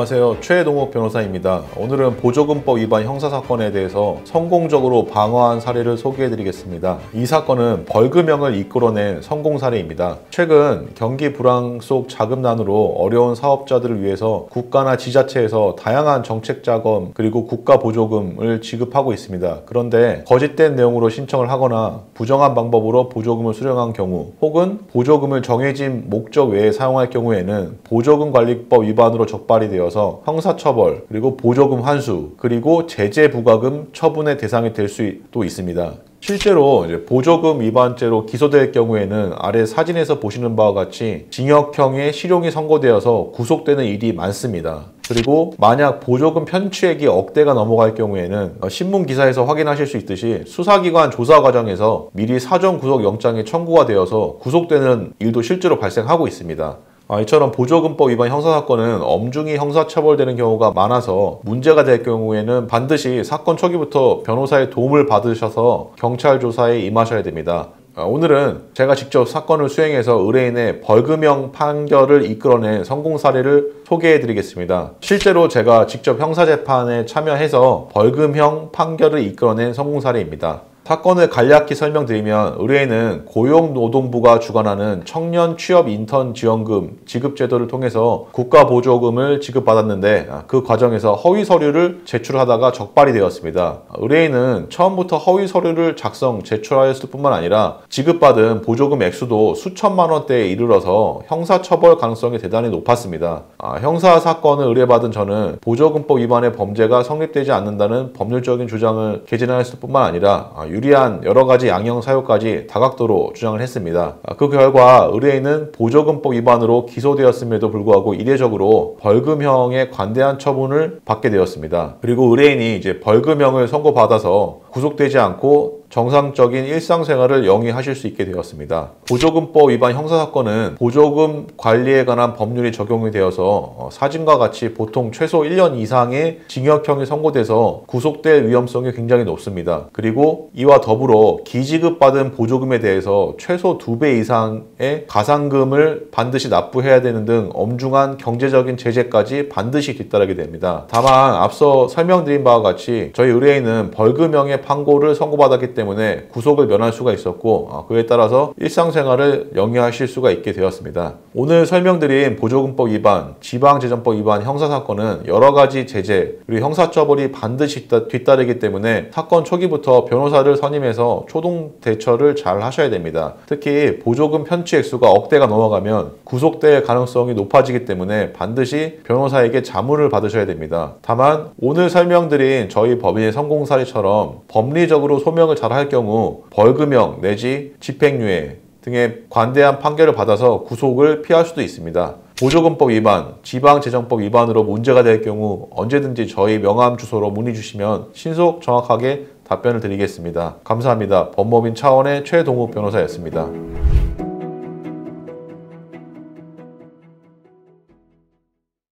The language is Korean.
안녕하세요. 최동욱 변호사입니다. 오늘은 보조금법 위반 형사사건에 대해서 성공적으로 방어한 사례를 소개해드리겠습니다. 이 사건은 벌금형을 이끌어낸 성공 사례입니다. 최근 경기 불황 속 자금난으로 어려운 사업자들을 위해서 국가나 지자체에서 다양한 정책 자금 그리고 국가 보조금을 지급하고 있습니다. 그런데 거짓된 내용으로 신청을 하거나 부정한 방법으로 보조금을 수령한 경우 혹은 보조금을 정해진 목적 외에 사용할 경우에는 보조금관리법 위반으로 적발이 되어서 형사처벌 그리고 보조금 환수 그리고 제재 부과금 처분의 대상이 될 수도 있습니다. 실제로 보조금 위반죄로 기소될 경우에는 아래 사진에서 보시는 바와 같이 징역형의 실형이 선고되어서 구속되는 일이 많습니다. 그리고 만약 보조금 편취액이 억대가 넘어갈 경우에는 신문 기사에서 확인하실 수 있듯이 수사기관 조사 과정에서 미리 사전 구속영장이 청구가 되어서 구속되는 일도 실제로 발생하고 있습니다. 이처럼 보조금법 위반 형사사건은 엄중히 형사처벌되는 경우가 많아서 문제가 될 경우에는 반드시 사건 초기부터 변호사의 도움을 받으셔서 경찰 조사에 임하셔야 됩니다. 오늘은 제가 직접 사건을 수행해서 의뢰인의 벌금형 판결을 이끌어낸 성공 사례를 소개해 드리겠습니다. 실제로 제가 직접 형사재판에 참여해서 벌금형 판결을 이끌어낸 성공 사례입니다. 사건을 간략히 설명드리면 의뢰인은 고용노동부가 주관하는 청년 취업 인턴 지원금 지급 제도를 통해서 국가 보조금을 지급받았는데 그 과정에서 허위 서류를 제출하다가 적발이 되었습니다. 의뢰인은 처음부터 허위 서류를 작성 제출하였을 뿐만 아니라 지급받은 보조금 액수도 수천만 원대에 이르러서 형사처벌 가능성이 대단히 높았습니다. 형사 사건을 의뢰받은 저는 보조금법 위반의 범죄가 성립되지 않는다는 법률적인 주장을 개진하였을 뿐만 아니라 유리한 여러 가지 양형 사유까지 다각도로 주장을 했습니다. 그 결과 의뢰인은 보조금법 위반으로 기소되었음에도 불구하고 이례적으로 벌금형의 관대한 처분을 받게 되었습니다. 그리고 의뢰인이 벌금형을 선고받아서 구속되지 않고 정상적인 일상생활을 영위하실 수 있게 되었습니다. 보조금법 위반 형사사건은 보조금 관리에 관한 법률이 적용이 되어서 사진과 같이 보통 최소 1년 이상의 징역형이 선고돼서 구속될 위험성이 굉장히 높습니다. 그리고 이와 더불어 기지급받은 보조금에 대해서 최소 2배 이상의 가산금을 반드시 납부해야 되는 등 엄중한 경제적인 제재까지 반드시 뒤따르게 됩니다. 다만 앞서 설명드린 바와 같이 저희 의뢰인은 벌금형의 판고를 선고받았기 때문에 구속을 면할 수가 있었고 그에 따라서 일상생활을 영위하실 수가 있게 되었습니다. 오늘 설명드린 보조금법 위반, 지방재정법 위반 형사사건은 여러 가지 제재 그리고 형사처벌이 반드시 뒤따르기 때문에 사건 초기부터 변호사를 선임해서 초동 대처를 잘 하셔야 됩니다. 특히 보조금 편취 액수가 억대가 넘어가면 구속될 가능성이 높아지기 때문에 반드시 변호사에게 자문을 받으셔야 됩니다. 다만 오늘 설명드린 저희 법인의 성공 사례처럼 법리적으로 소명을 잘 할 경우 벌금형 내지 집행유예 등의 관대한 판결을 받아서 구속을 피할 수도 있습니다. 보조금법 위반, 지방재정법 위반으로 문제가 될 경우 언제든지 저희 명함 주소로 문의 주시면 신속 정확하게 답변을 드리겠습니다. 감사합니다. 법무법인 차원의 최동욱 변호사였습니다.